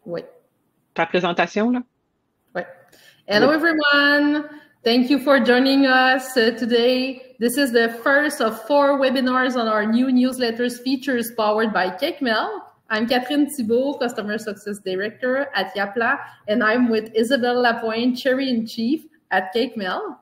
Oui. Ta présentation, là? Oui. Hello, everyone. Thank you for joining us today. This is the first of 4 webinars on our new newsletters features powered by CakeMail. I'm Catherine Thibault, Customer Success Director at Yapla, and I'm with Isabelle Lapointe, Cherry-in-Chief at CakeMail.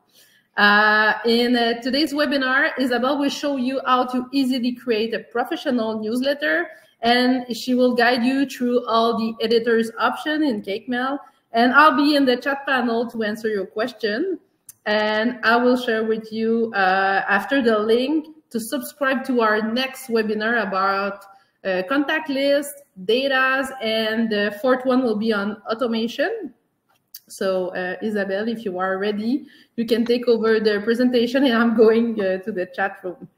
In today's webinar, Isabelle will show you how to easily create a professional newsletter, and she will guide you through all the editor's options in CakeMail. And I'll be in the chat panel to answer your question. And I will share with you after the link to subscribe to our next webinar about contact list, data, and the fourth one will be on automation. So Isabelle, if you are ready, you can take over the presentation, and I'm going to the chat room.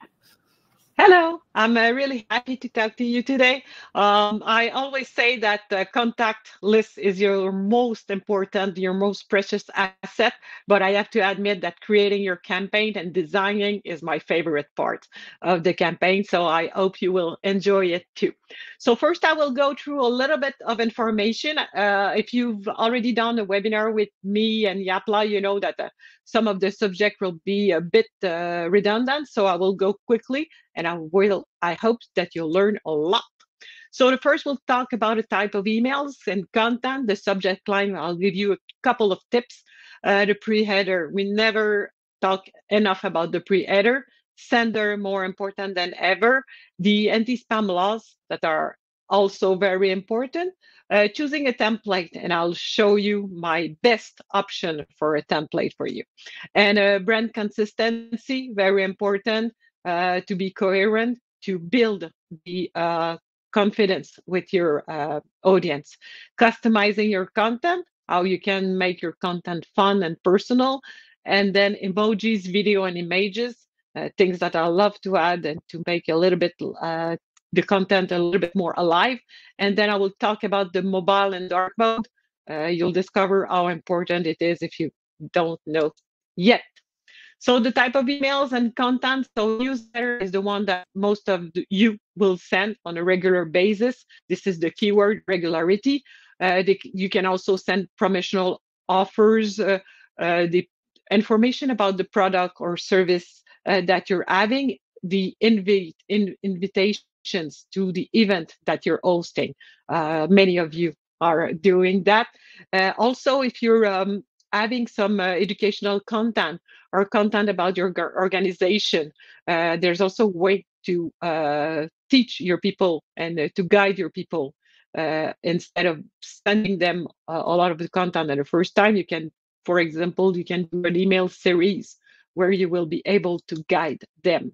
Hello, I'm really happy to talk to you today. I always say that the contact list is your most important, your most precious asset, but I have to admit that creating your campaign and designing is my favorite part of the campaign, so I hope you will enjoy it too. So first, I will go through a little bit of information. If you've already done a webinar with me and Yapla, you know that some of the subject will be a bit redundant, so I will go quickly. And I hope that you'll learn a lot. So the first, we'll talk about a type of emails and content. The subject line, I'll give you a couple of tips. The pre-header, we never talk enough about the pre-header. Sender, more important than ever. The anti-spam laws that are also very important. Choosing a template, and I'll show you my best option for a template for you. And brand consistency, very important. To be coherent, to build the confidence with your audience. Customizing your content, how you can make your content fun and personal. And then emojis, video, and images, things that I love to add and to make a little bit the content a little bit more alive. And then I will talk about the mobile and dark mode. You'll discover how important it is if you don't know yet. So the type of emails and content, so newsletter is the one that most of you will send on a regular basis. This is the keyword, regularity. You can also send promotional offers, the information about the product or service that you're having, the invitations to the event that you're hosting. Many of you are doing that. Also, if you're having some educational content or content about your organization, there's also a way to teach your people and to guide your people. Instead of sending them a lot of the content at the first time, you can, for example, you can do an email series where you will be able to guide them.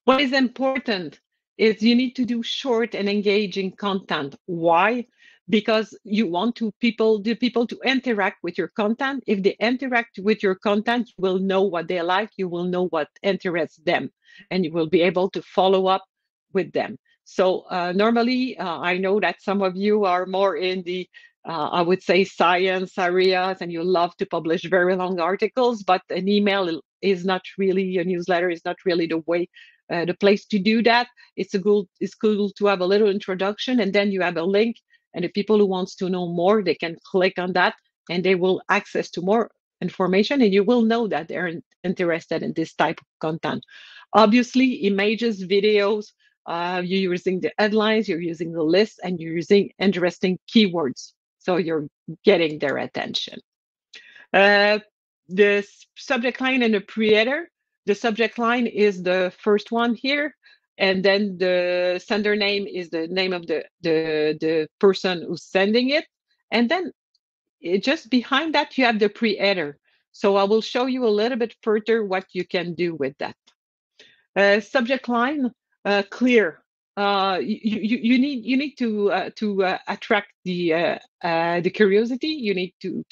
What is important is you need to do short and engaging content. Why? Because you want the people to interact with your content. If they interact with your content, you will know what they like, you will know what interests them, and you will be able to follow up with them. So normally, I know that some of you are more in the, I would say, science areas, and you love to publish very long articles, but an email is not really, a newsletter is not really the way, the place to do that. It's cool to have a little introduction, and then you have a link, and the people who wants to know more, they can click on that, and they will access to more information, and you will know that they're interested in this type of content. Obviously, images, videos, you're using the headlines, you're using the list, and you're using interesting keywords, so you're getting their attention. The subject line and the pre-header. The subject line is the first one here, and then the sender name is the name of the person who's sending it. And then just behind that, you have the pre-header. So I will show you a little bit further what you can do with that. Subject line, clear. You need to attract the curiosity. You need to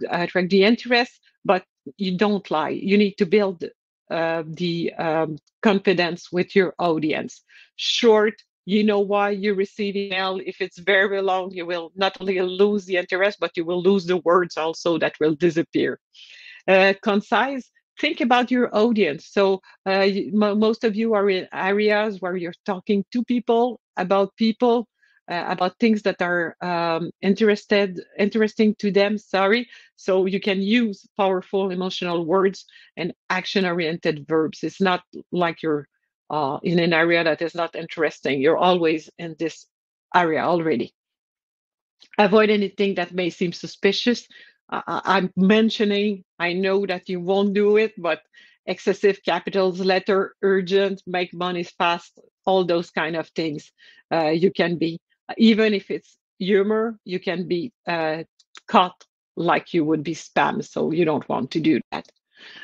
attract the interest, but you don't lie. You need to build the confidence with your audience. Short, you know why you receive email. If it's very long, you will not only lose the interest, but you will lose the words also that will disappear. Concise, think about your audience. So most of you are in areas where you're talking to people, about people. about things that are interesting to them. Sorry. So you can use powerful emotional words and action-oriented verbs. It's not like you're in an area that is not interesting. You're always in this area already. Avoid anything that may seem suspicious. I'm mentioning, I know that you won't do it, but excessive capitals, letter, urgent, make money fast, all those kind of things. You can be, even if it's humor, you can be caught like you would be spam. So you don't want to do that.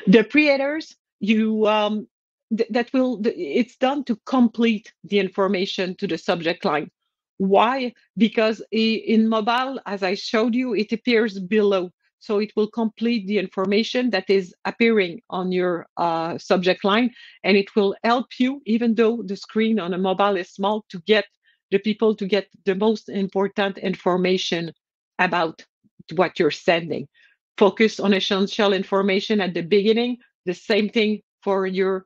The preheaders, it's done to complete the information to the subject line. Why? Because in mobile, as I showed you, it appears below. So it will complete the information that is appearing on your subject line, and it will help you, even though the screen on a mobile is small, to get the people to get the most important information about what you're sending. Focus on essential information at the beginning. The same thing for your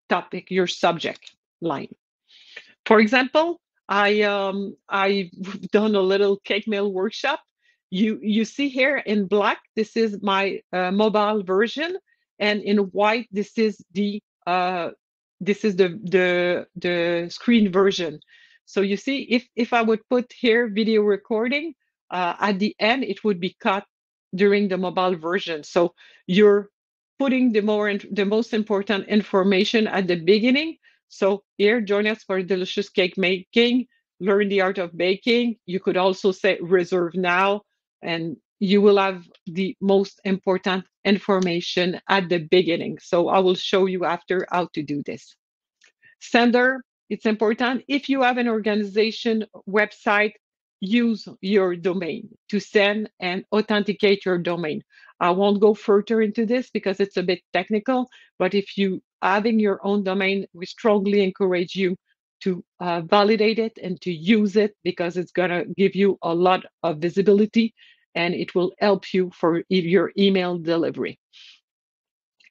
topic, your subject line. For example, I've done a little cake mail workshop. You see here in black, this is my mobile version, and in white, this is the screen version. So you see, if I would put here video recording at the end, it would be cut during the mobile version. So you're putting the most important information at the beginning. So here, join us for delicious cake making, learn the art of baking. You could also say reserve now, and you will have the most important information at the beginning. So I will show you after how to do this. Sender, it's important. If you have an organization website, use your domain to send and authenticate your domain. I won't go further into this because it's a bit technical, but if you having your own domain, we strongly encourage you to validate it and to use it because it's going to give you a lot of visibility and it will help you for your email delivery.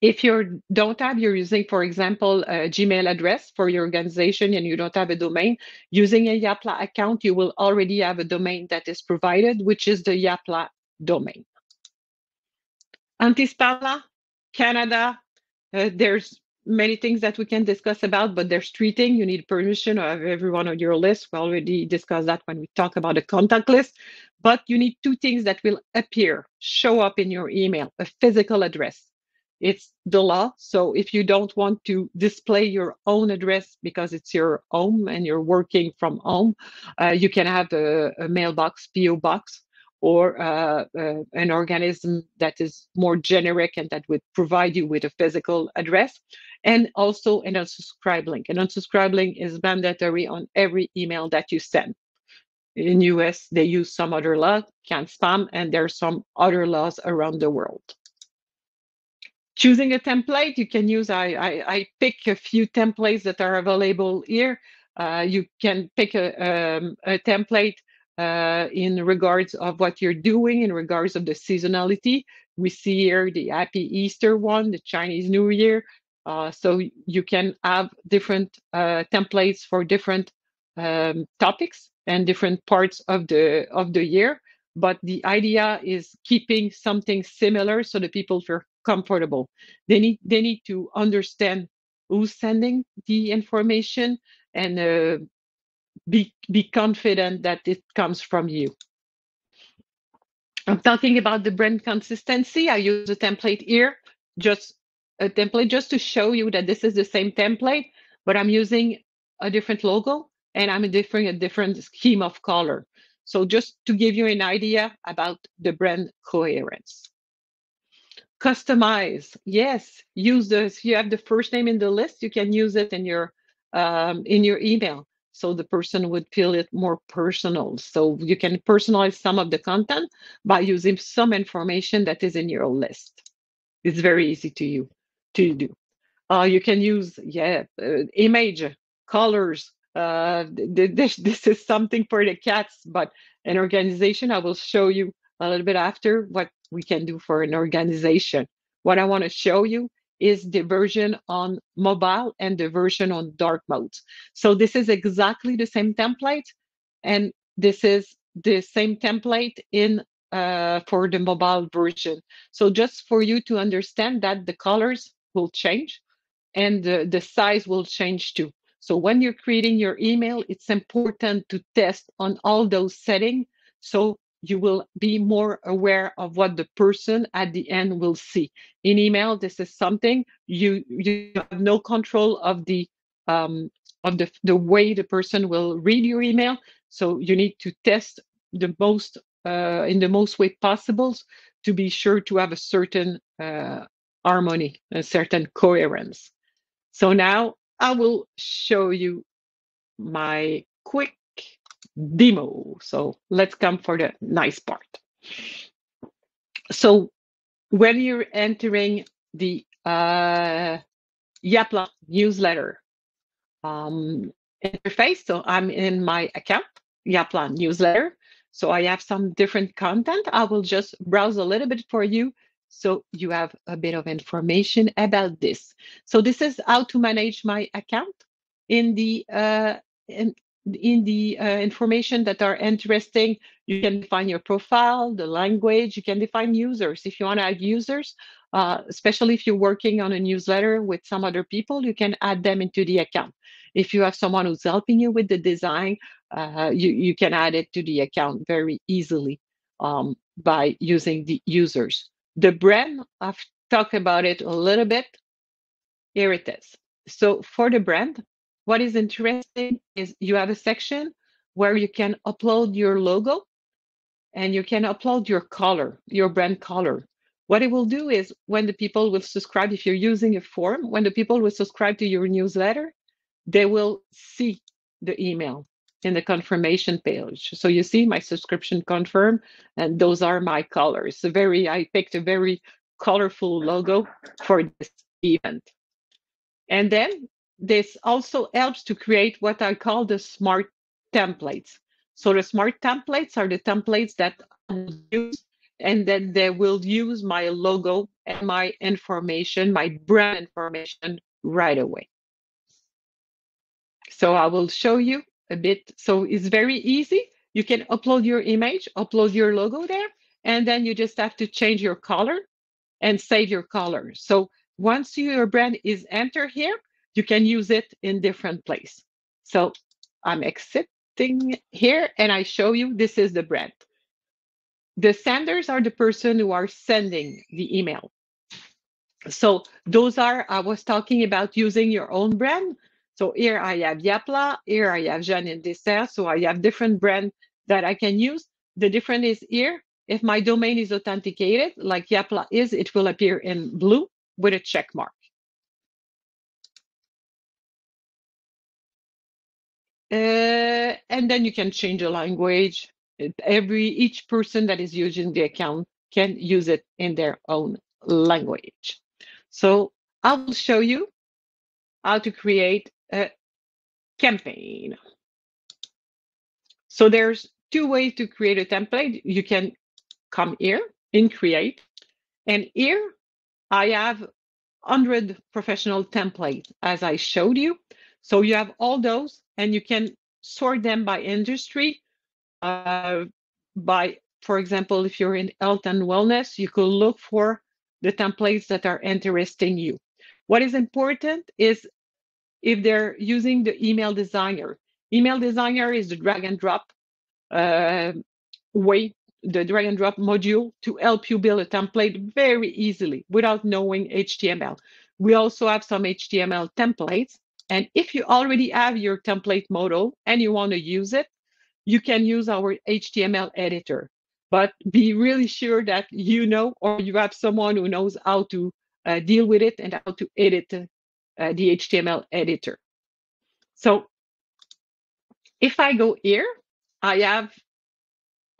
If you don't have, you're using, for example, a Gmail address for your organization and you don't have a domain, using a Yapla account, you will already have a domain that is provided, which is the Yapla domain. Anti-spam, Canada, there's many things that we can discuss about, but there's 3 things. You need permission of everyone on your list. We already discussed that when we talk about a contact list, but you need 2 things that will appear, show up in your email, a physical address. It's the law. So if you don't want to display your own address because it's your home and you're working from home, you can have a mailbox, PO box, or an organism that is more generic and that would provide you with a physical address, and also an unsubscribe link. An unsubscribe link is mandatory on every email that you send. In US, they use some other law, can't spam, and there's some other laws around the world. Choosing a template, you can use, I pick a few templates that are available here. You can pick a template in regards of what you're doing, in regards of the seasonality. We see here the Happy Easter one, the Chinese New Year. So you can have different templates for different topics and different parts of the year. But the idea is keeping something similar so that people feel comfortable. They need to understand who's sending the information and be confident that it comes from you. I'm talking about the brand consistency. I use a template here, just a template just to show you that this is the same template, but I'm using a different logo and I'm a different scheme of color. So just to give you an idea about the brand coherence. Customize, yes, use this. You have the first name in the list, you can use it in your email. So the person would feel it more personal. So you can personalize some of the content by using some information that is in your list. It's very easy to do. You can use, image, colors. This is something for the cats, but an organization, I will show you a little bit after what we can do for an organization. What I want to show you is the version on mobile and the version on dark mode. So this is exactly the same template. And this is the same template in for the mobile version. So just for you to understand that the colors will change and the size will change too. So when you're creating your email, it's important to test on all those settings so you will be more aware of what the person at the end will see. In email, this is something you have no control of the way the person will read your email. So you need to test the most in the most way possible to be sure to have a certain harmony, a certain coherence. So now I will show you my quick demo. So let's come for the nice part. So when you're entering the Yapla newsletter interface, so I'm in my account, Yapla newsletter. So I have some different content. I will just browse a little bit for you so you have a bit of information about this. So this is how to manage my account in the information that are interesting. You can define your profile, the language, you can define users. If you want to add users, especially if you're working on a newsletter with some other people, you can add them into the account. If you have someone who's helping you with the design, you can add it to the account very easily by using the users. The brand, I've talked about it a little bit. Here it is. So for the brand, what is interesting is you have a section where you can upload your logo and you can upload your color, your brand color. What it will do is when the people will subscribe, if you're using a form, when the people will subscribe to your newsletter, they will see the email in the confirmation page. So you see my subscription confirm, and those are my colors. So I picked a very colorful logo for this event. And then this also helps to create what I call the smart templates. So the smart templates are the templates that I will use, and then they will use my logo and my information, my brand information right away. So I will show you a bit. So it's very easy. You can upload your image, upload your logo there, and then you just have to change your color and save your color. So once your brand is entered here, you can use it in different place. So I'm exiting here and I show you this is the brand. The senders are the person who are sending the email. So those are, I was talking about using your own brand. So here I have Yapla, here I have Jeanne and Dessert. So I have different brands that I can use. The difference is here, if my domain is authenticated, like Yapla is, it will appear in blue with a check mark. And then you can change the language. Each person that is using the account can use it in their own language. So I will show you how to create a campaign. So there's two ways to create a template. You can come here in create, and here I have 100 professional templates as I showed you. So you have all those and you can sort them by industry. For example, if you're in health and wellness, you could look for the templates that are interesting you. What is important is if they're using the email designer. Email designer is the drag and drop way, the drag and drop module to help you build a template very easily without knowing HTML. We also have some HTML templates. And if you already have your template model and you want to use it, you can use our HTML editor. But be really sure that you know or you have someone who knows how to deal with it and how to edit the HTML editor. So if I go here, I have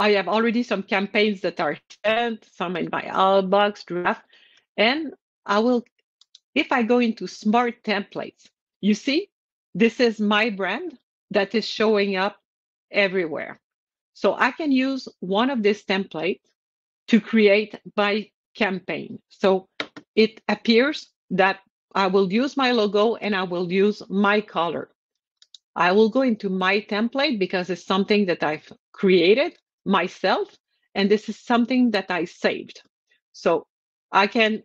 already some campaigns that are sent, some in my outbox draft, and if I go into smart templates, you see, this is my brand that is showing up everywhere. So I can use one of these templates to create my campaign. So it appears that I will use my logo and I will use my color. I will go into my template because it's something that I've created myself, and this is something that I saved. So I can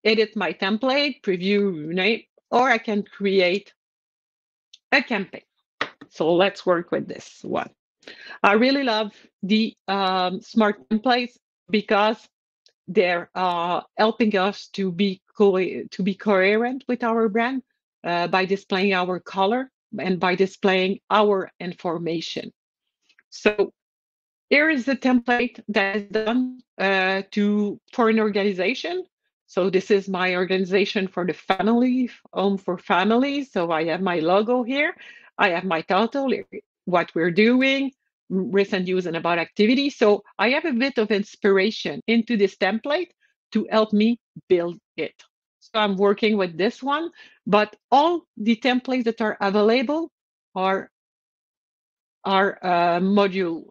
edit my template, preview, rename, or I can create a campaign. So let's work with this one. I really love the smart templates because they're helping us to be coherent with our brand by displaying our color and by displaying our information. So here is the template that is done for an organization. So this is my organization for the family, Home for Families. So I have my logo here. I have my title, what we're doing, recent news and about activity. So I have a bit of inspiration into this template to help me build it. So I'm working with this one, but all the templates that are available are modular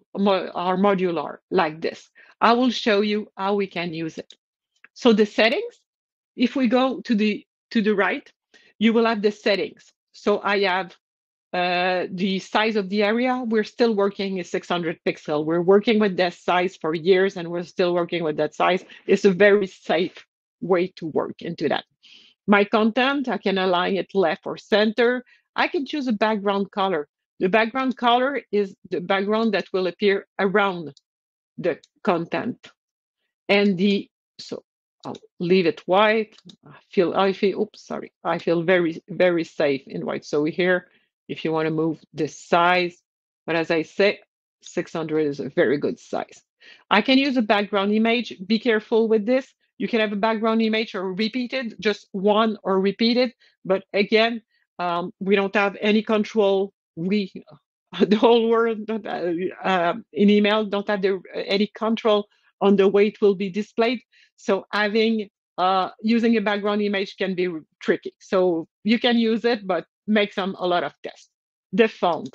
like this. I will show you how we can use it. So the settings, if we go to the right, you will have the settings. So I have the size of the area. We're still working is 600 pixel. We're working with that size for years, and we're still working with that size. It's a very safe way to work into that. My content, I can align it left or center. I can choose a background color. The background color is the background that will appear around the content. And so I'll leave it white. I feel very, very safe in white. So here, if you want to move the size, but as I say, 600 is a very good size. I can use a background image. Be careful with this. You can have a background image or repeated, just one or repeated. But again, we don't have any control. The whole world, in email, don't have any control on the way it will be displayed. So using a background image can be tricky. So you can use it, but make a lot of tests. The font.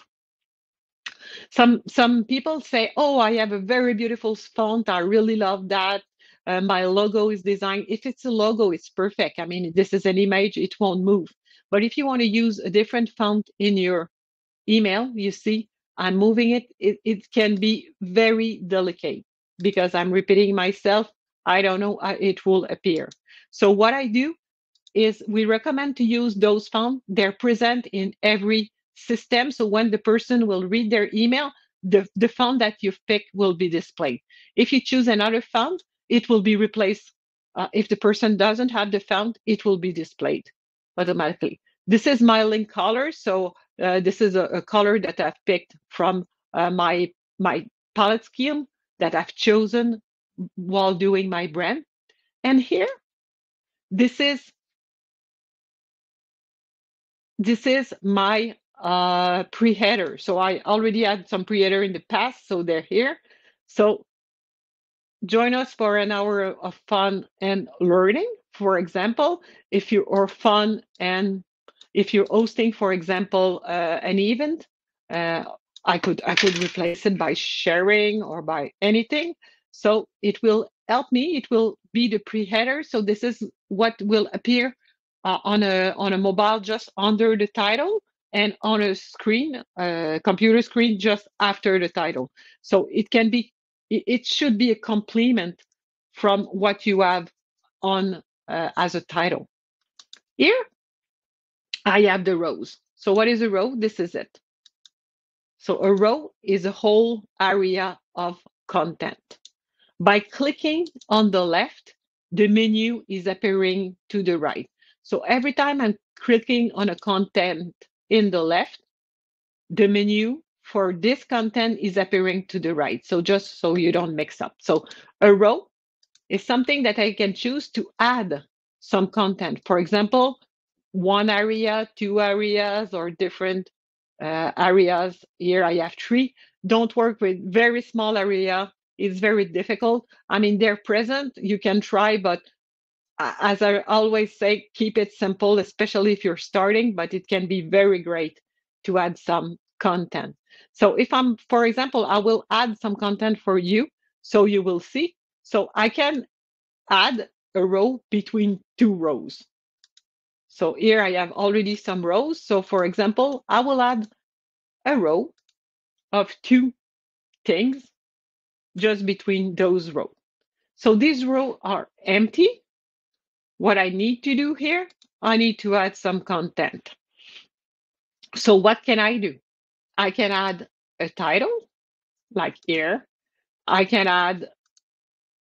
Some people say, oh, I have a very beautiful font. I really love that. My logo is designed. If it's a logo, it's perfect. I mean, this is an image, it won't move. But if you want to use a different font in your email, you see, I'm moving it. It can be very delicate because I'm repeating myself. I don't know, it will appear. So what I do is we recommend to use those fonts. They're present in every system. So when the person will read their email, the font that you've picked will be displayed. If you choose another font, it will be replaced. If the person doesn't have the font, it will be displayed automatically. This is my link color. So this is a color that I've picked from my palette scheme that I've chosen while doing my brand. And here, this is my pre-header. So I already had some pre-header in the past, so they're here. So join us for an hour of fun and learning. For example, if you are fun and if you're hosting, for example, an event, I could replace it by sharing or by anything. So it will help me. It will be the pre-header. So this is what will appear on a mobile just under the title and on a screen, computer screen just after the title. So it should be a complement from what you have on as a title. Here, I have the rows. So what is a row? This is it. So a row is a whole area of content. By clicking on the left, the menu is appearing to the right. So every time I'm clicking on a content in the left, the menu for this content is appearing to the right. So just so you don't mix up. So a row is something that I can choose to add some content. For example, one area, two areas, or different areas. Here I have three. Don't work with very small area. It's very difficult. I mean, they're present. You can try, but as I always say, keep it simple, especially if you're starting, but it can be very great to add some content. So if for example, I will add some content for you, so you will see. So I can add a row between two rows. So here I have already some rows. So for example, I will add a row of 2 things just between those rows. So these rows are empty. What I need to do here, I need to add some content. So what can I do? I can add a title, like here. I can add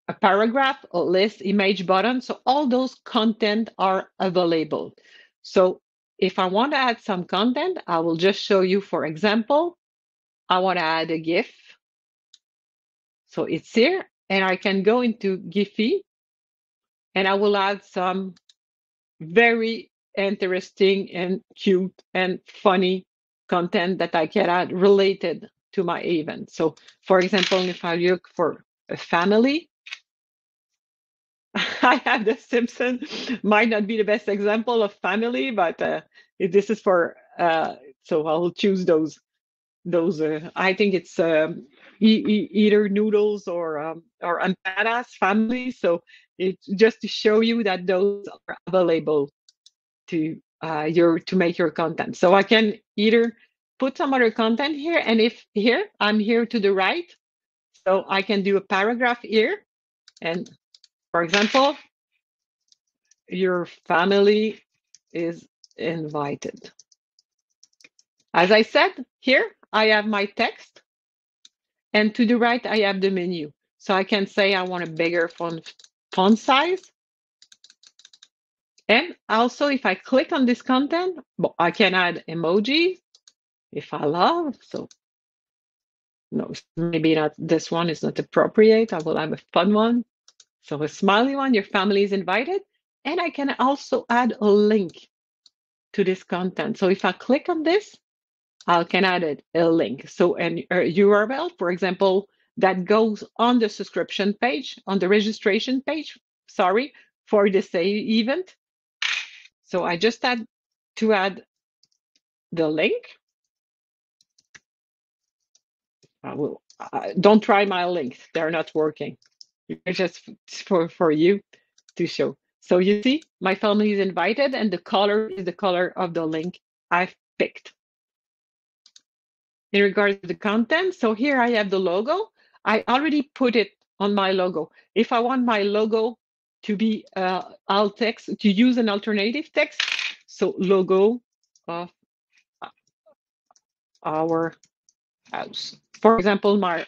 a paragraph, a list, image button. So all those content are available. So if I want to add some content, I will just show you, for example, I want to add a GIF. So it's here, and I can go into Giphy, and I will add some very interesting and cute and funny content that I can add related to my event. So for example, if I look for a family, I have the Simpson, might not be the best example of family, but this is for, so I'll choose those, I think it's either noodles or empanadas family. So it's just to show you that those are available to to make your content. So I can either put some other content here, and if here I'm here to the right, so I can do a paragraph here, and for example, your family is invited. As I said, here I have my text, and to the right I have the menu. So I can say I want a bigger font size. And also, if I click on this content, I can add emojis if I love. So no, maybe not, this one is not appropriate. I will have a fun one. So a smiley one, your family is invited. And I can also add a link to this content. So if I click on this, I can add a link. So a URL, for example, that goes on the subscription page, on the registration page, sorry, for this event. So I just had to add the link. I will, don't try my links, they're not working. It's just for you to show. So you see, my family is invited, and the color is the color of the link I've picked. In regards to the content, so here I have the logo. I already put it on my logo. If I want my logo to be alt text, to use an alternative text, so logo of our house. For example, my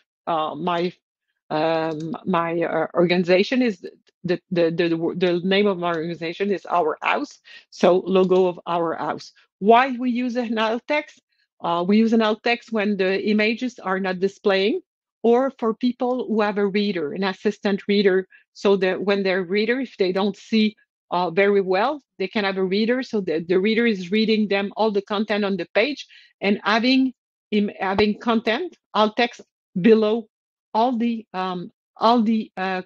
organization is the name of my organization is Our House. So logo of Our House. Why we use an alt text? We use an alt text when the images are not displaying, or for people who have a reader, an assistant reader, so that when their reader, if they don't see very well, they can have a reader, so the reader is reading them all the content on the page, and having content, alt text below all the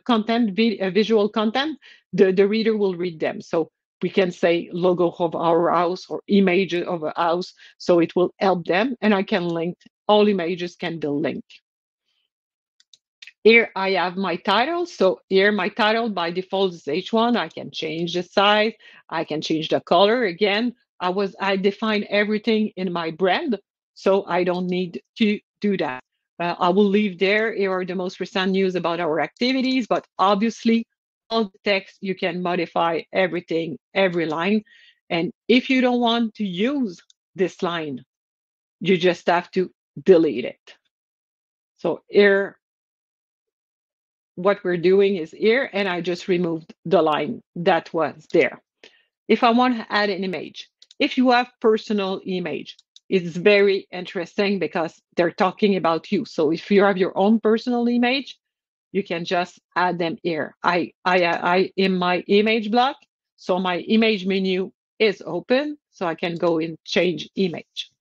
content, visual content, the reader will read them. So we can say logo of our house or image of a house, so it will help them, and I can link, all images can be linked. Here I have my title. So here my title by default is H1. I can change the size, I can change the color. Again, I define everything in my brand, so I don't need to do that. I will leave there. Here are the most recent news about our activities, but obviously all the text, you can modify everything, every line. And if you don't want to use this line, you just have to delete it. So here, what we're doing is here, and I just removed the line that was there. If I want to add an image, if you have personal image, it's very interesting because they're talking about you. So if you have your own personal image, you can just add them here. I in my image block, so my image menu is open, so I can go and change image.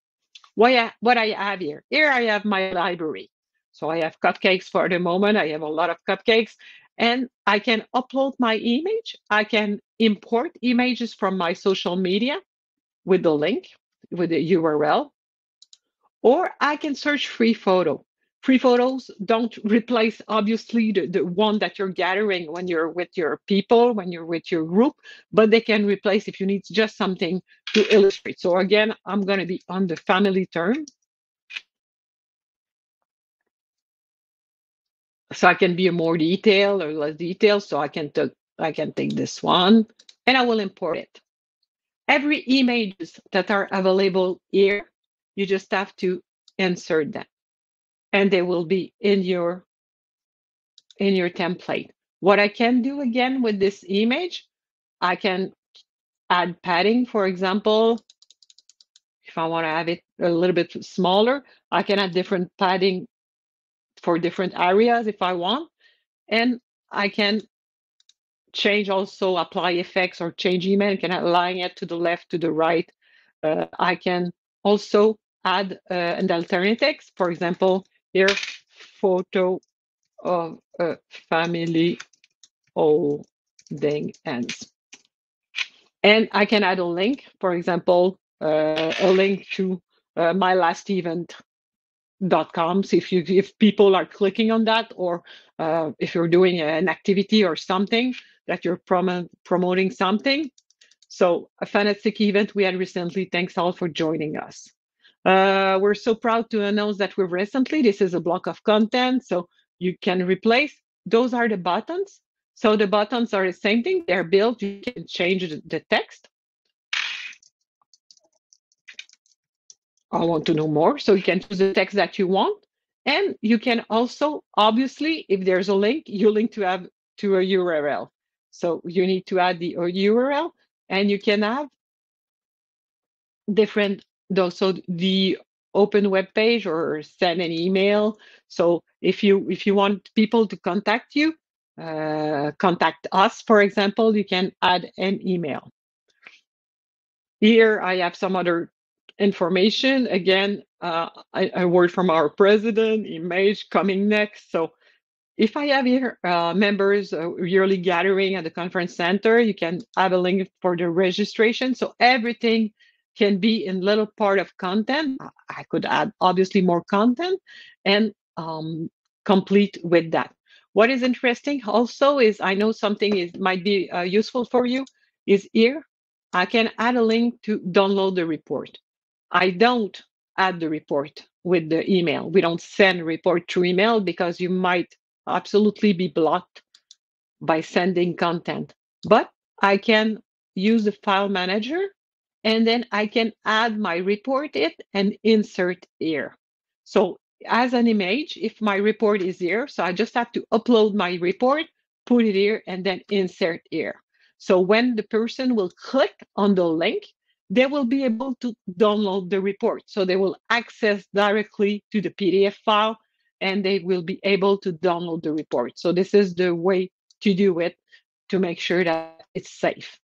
What I have here? Here I have my library. So I have cupcakes for the moment. I have a lot of cupcakes, and I can upload my image. I can import images from my social media with the link, with the URL, or I can search free photo. Free photos don't replace, obviously, the one that you're gathering when you're with your people, when you're with your group, but they can replace if you need just something to illustrate. So again, I'm going to be on the family term. So I can be more detailed or less detailed. So I can take this one and I will import it. Every images that are available here, you just have to insert them and they will be in your template. What I can do again with this image, I can add padding, for example. If I want to have it a little bit smaller, I can add different padding for different areas if I want. And I can change also, apply effects or change email. I can align it to the left, to the right. I can also add an alternative. For example, here, photo of a family holding hands. And I can add a link, for example, a link to mylastevent.com. So if people are clicking on that, or if you're doing an activity or something that you're promoting something. So a fantastic event we had recently. Thanks all for joining us. We're so proud to announce that this is a block of content, so you can replace. Those are the buttons. So the buttons are the same thing. They're built. You can change the text. I want to know more. So you can choose the text that you want. And you can also, obviously, if there's a link, you link to a URL. So you need to add the URL, and you can have different those. So the open web page or send an email. So if you want people to contact you, contact us, for example, you can add an email. Here I have some other information. Again, a word from our president, image coming next. So if I have here members yearly gathering at the conference center, you can have a link for the registration. So everything can be in little part of content. I could add obviously more content and complete with that. What is interesting also is, I know something might be useful for you, is here I can add a link to download the report. I don't add the report with the email. We don't send report through email because you might absolutely be blocked by sending content. But I can use the file manager, and then I can add my report and insert here. So as an image, if my report is here, so I just have to upload my report, put it here, and then insert here. So when the person will click on the link, they will be able to download the report. So they will access directly to the PDF file, and they will be able to download the report. So this is the way to do it, to make sure that it's safe.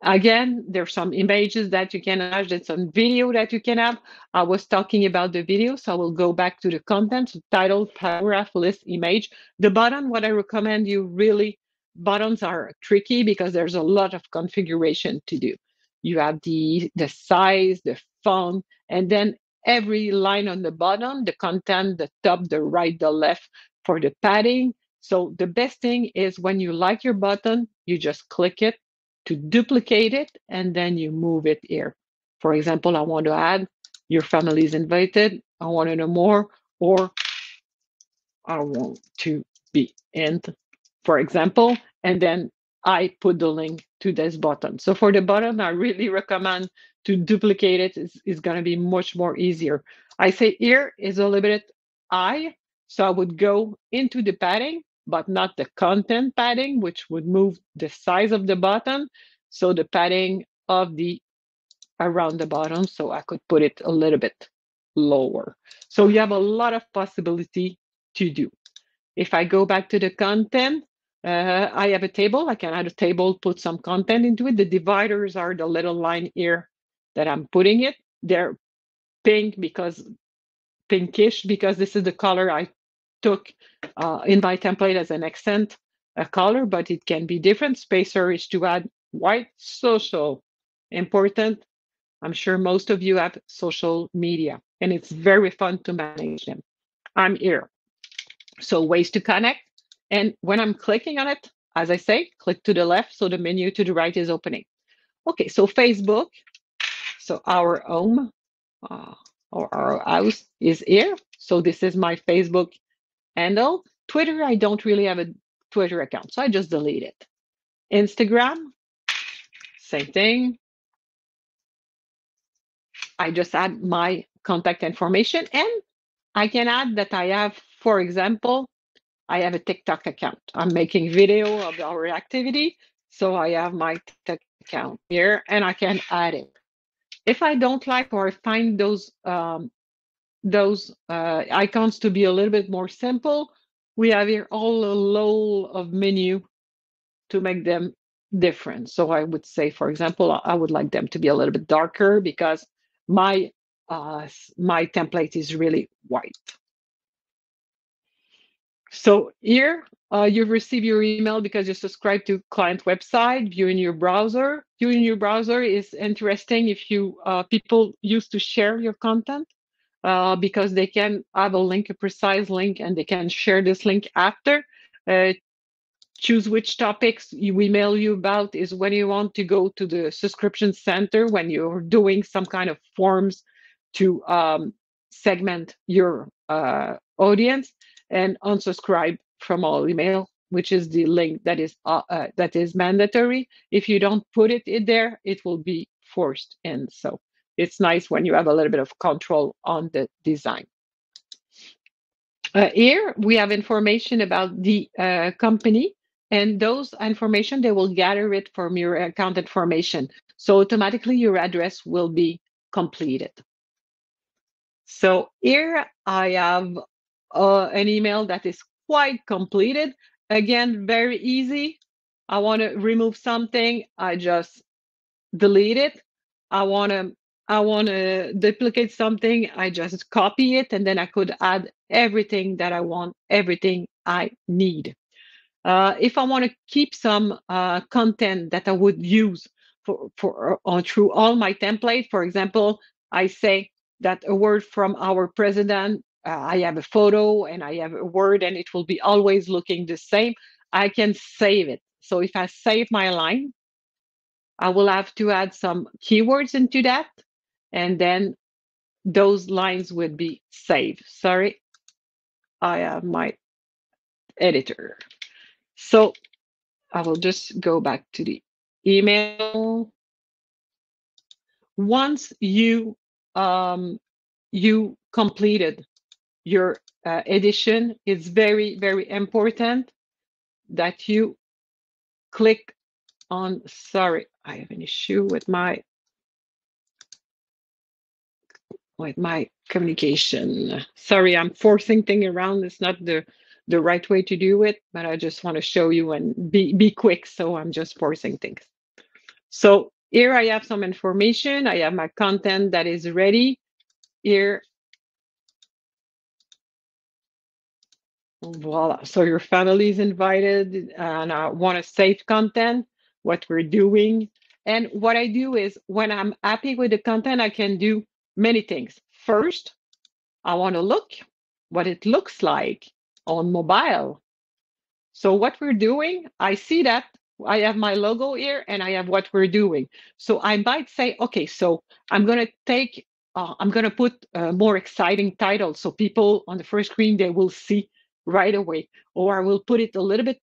Again, there's some images that you can add, there's some video that you can have. I was talking about the video, so I will go back to the content, so title, paragraph, list, image. The button, what I recommend you really, buttons are tricky because there's a lot of configuration to do. You have the size, the font, and then every line on the bottom, the content, the top, the right, the left for the padding. So the best thing is when you like your button, you just click it to duplicate it, and then you move it here. For example, I want to add, your family is invited, I want to know more, or I want to be in, for example, and then I put the link to this button. So for the button, I really recommend to duplicate it. It's going to be much more easier. I say here is a little bit high, so I would go into the padding, but not the content padding, which would move the size of the button. So the padding of the around the bottom, so I could put it a little bit lower. So you have a lot of possibility to do. If I go back to the content, I have a table. I can add a table, put some content into it. The dividers are the little line here that I'm putting it. They're pink because pinkish because this is the color I took in my template as an accent color, but it can be different. Spacer is to add white. Social, important. I'm sure most of you have social media, and it's very fun to manage them. I'm here. So ways to connect. And when I'm clicking on it, as I say, click to the left, so the menu to the right is opening. Okay, so Facebook, so our home or our house is here. So this is my Facebook handle. Twitter, I don't really have a Twitter account, so I just delete it. Instagram, same thing. I just add my contact information, and I can add that I have, for example, I have a TikTok account. I'm making video of our activity, so I have my TikTok account here, and I can add it. If I don't like or find those icons to be a little bit more simple, we have here all a load of menu to make them different. So I would say, for example, I would like them to be a little bit darker because my template is really white. So here you've received your email because you subscribe to client website. Viewing your browser. Viewing your browser is interesting if you people used to share your content because they can have a link, a precise link, and they can share this link after. Choose which topics we mail you about is when you want to go to the subscription center, when you're doing some kind of forms to segment your audience, and unsubscribe from all email, which is the link that is mandatory. If you don't put it in there, it will be forced in. So it's nice when you have a little bit of control on the design. Here we have information about the company, and those information, they will gather it from your account information. So automatically your address will be completed. So here I have an email that is quite completed. Again, very easy. I want to remove something, I just delete it. I want to duplicate something, I just copy it, and then I could add everything that I want, everything I need. If I want to keep some content that I would use through all my template, for example, I say that a word from our president, I have a photo and I have a word, and it will be always looking the same. I can save it. So if I save my line, I will have to add some keywords into that, and then those lines would be saved. Sorry, I have my editor. So I will just go back to the email. Once you completed your edition, it's very, very important that you click on, sorry, I have an issue with my communication. Sorry, I'm forcing things around. It's not the right way to do it, but I just want to show you and be quick. So I'm just forcing things. So here I have some information. I have my content that is ready. Here, voila. So your family is invited, and I want to save content, what we're doing. And what I do is when I'm happy with the content, I can do many things. First, I want to look what it looks like on mobile. So what we're doing, I see that I have my logo here and I have what we're doing. So I might say, okay, so I'm going to put a more exciting title so people on the first screen, they will see right away. Or I will put it a little bit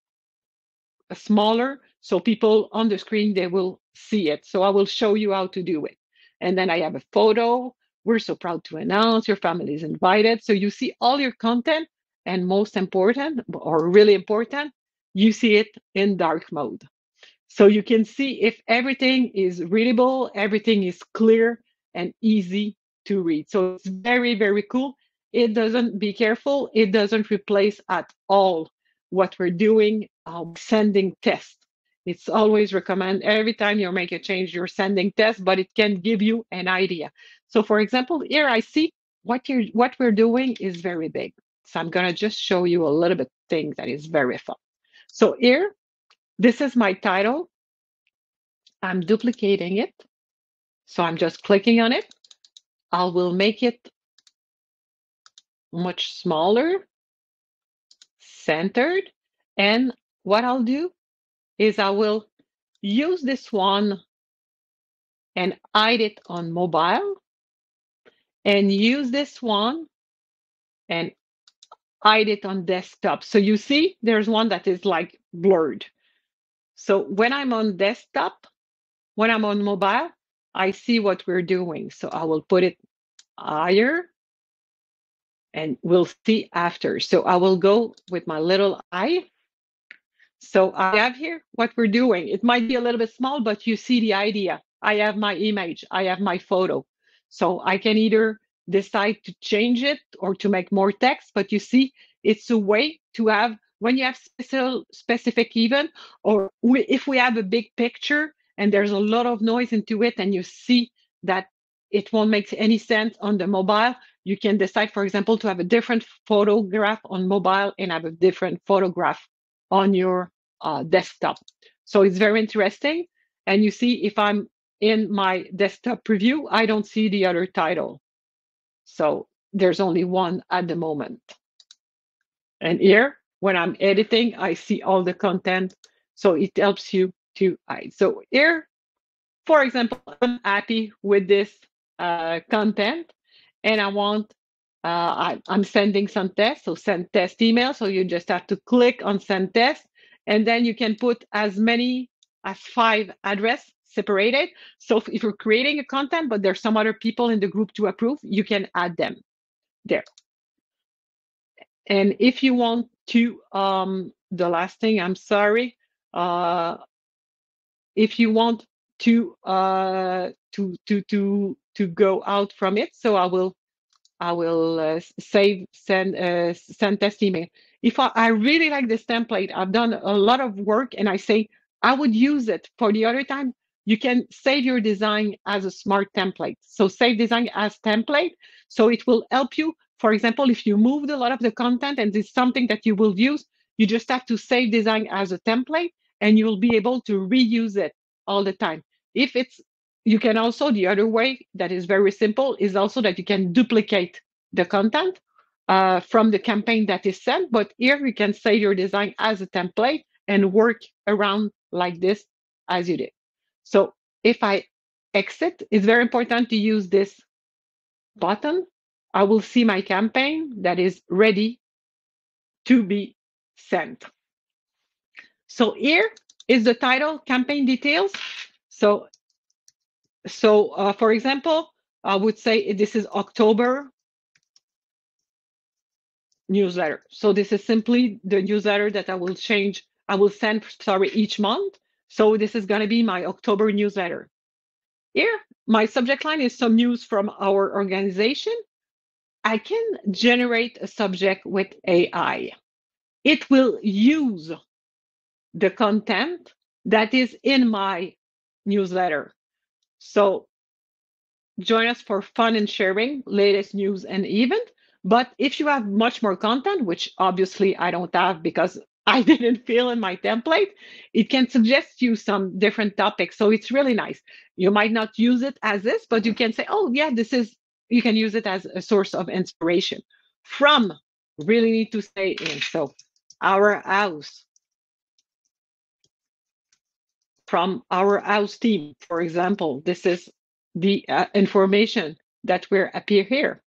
smaller so people on the screen, they will see it. So I will show you how to do it. And then I have a photo. We're so proud to announce your family is invited. So you see all your content, and most important, or really important, you see it in dark mode. So you can see if everything is readable, everything is clear and easy to read. So it's very, very cool. It doesn't, be careful, it doesn't replace at all what we're doing, sending tests. It's always recommend every time you make a change, you're sending tests, but it can give you an idea. So for example, here I see what we're doing is very big. So I'm gonna just show you a little bit thing that is very fun. So here, this is my title. I'm duplicating it. So I'm just clicking on it. I will make it much smaller, centered. And what I'll do is I will use this one and hide it on mobile, and use this one and hide it on desktop. So you see, there's one that is like blurred. So when I'm on desktop, when I'm on mobile, I see what we're doing. So I will put it higher and we'll see after. So I will go with my little eye. So I have here what we're doing. It might be a little bit small, but you see the idea. I have my image, I have my photo. So I can either decide to change it or to make more text, but you see, it's a way to have, when you have specific event, or if we have a big picture and there's a lot of noise into it and you see that it won't make any sense on the mobile, you can decide, for example, to have a different photograph on mobile and have a different photograph on your desktop. So it's very interesting. And you see, if I'm in my desktop preview, I don't see the other title. So there's only one at the moment. And here, when I'm editing, I see all the content. So it helps you to hide. So here, for example, I'm happy with this content and I want, I'm sending some tests, so send test email. So you just have to click on send test and then you can put as many as 5 address separated. So if you're creating a content, but there's some other people in the group to approve, you can add them there. And if you want to, the last thing, I'm sorry, if you want to go out from it, so I will send test email. If I really like this template, I've done a lot of work, and I say I would use it for the other time. You can save your design as a smart template. So save design as template. So it will help you. For example, if you moved a lot of the content and it's something that you will use, you just have to save design as a template and you'll be able to reuse it all the time. If it's, you can also, the other way that is very simple is also that you can duplicate the content from the campaign that is sent, but here you can save your design as a template and work around like this as you did. So if I exit, it's very important to use this button. I will see my campaign that is ready to be sent. So here is the title, campaign details. So for example, I would say this is October newsletter. So this is simply the newsletter that I will send, each month. So this is going to be my October newsletter. Here, my subject line is some news from our organization. I can generate a subject with AI. It will use the content that is in my newsletter. So join us for fun and sharing latest news and event. But if you have much more content, which obviously I don't have because I didn't fill in my template, it can suggest you some different topics. So it's really nice. You might not use it as this, but you can say, oh yeah, you can use it as a source of inspiration. From, really need to stay in. So our house. From our house team, for example, this is the information that will appear here.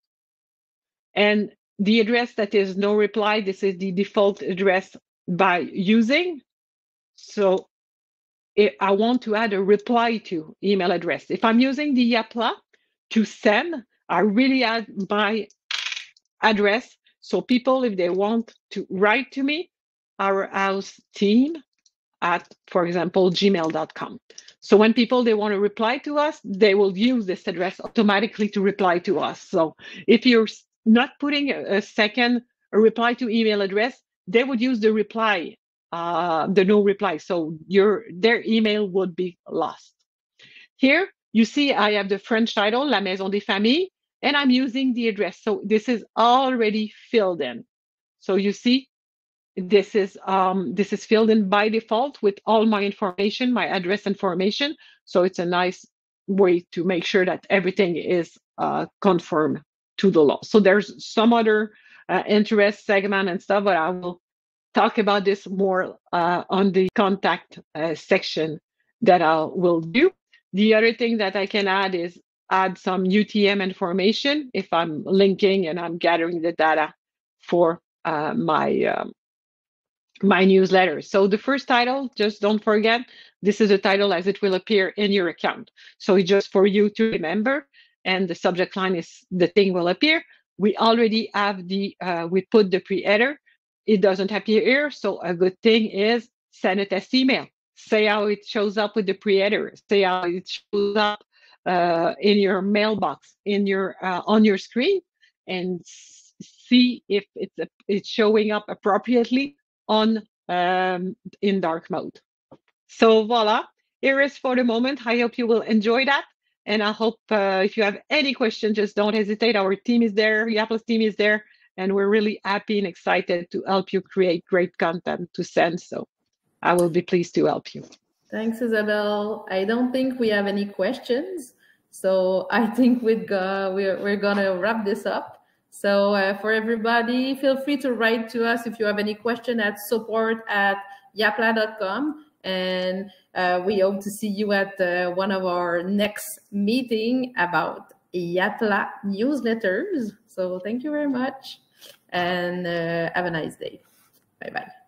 And the address that is no reply, this is the default address by using. So if I want to add a reply to email address. If I'm using the Yapla to send, I really add my address. So people, if they want to write to me, our house team at, for example, gmail.com. So when people, they want to reply to us, they will use this address automatically to reply to us. So if you're not putting a reply to email address, they would use the reply, the no reply. So their email would be lost. Here, you see I have the French title, La Maison des Familles, and I'm using the address. So this is already filled in. So you see, this is filled in by default with all my information, my address information. So it's a nice way to make sure that everything is conformed to the law. So there's some other interest segment and stuff, but I will talk about this more on the contact section that I will do. The other thing that I can add is add some UTM information if I'm linking and I'm gathering the data for my newsletter. So the first title, just don't forget, this is a title as it will appear in your account. So it's just for you to remember, and the subject line is the thing will appear. We already have we put the pre-header. It doesn't appear here, so a good thing is send a test email. Say how it shows up with the pre-header. Say how it shows up in your mailbox, in your on your screen, and see if it's showing up appropriately on in dark mode. So voila, here is for the moment. I hope you will enjoy that. And I hope if you have any questions, just don't hesitate. Our team is there, Yapla's team is there, and we're really happy and excited to help you create great content to send. So I will be pleased to help you. Thanks, Isabel. I don't think we have any questions. So I think we're going to wrap this up. So for everybody, feel free to write to us if you have any question at support@yapla.com. And we hope to see you at one of our next meeting about Yapla newsletters. So thank you very much and have a nice day. Bye-bye.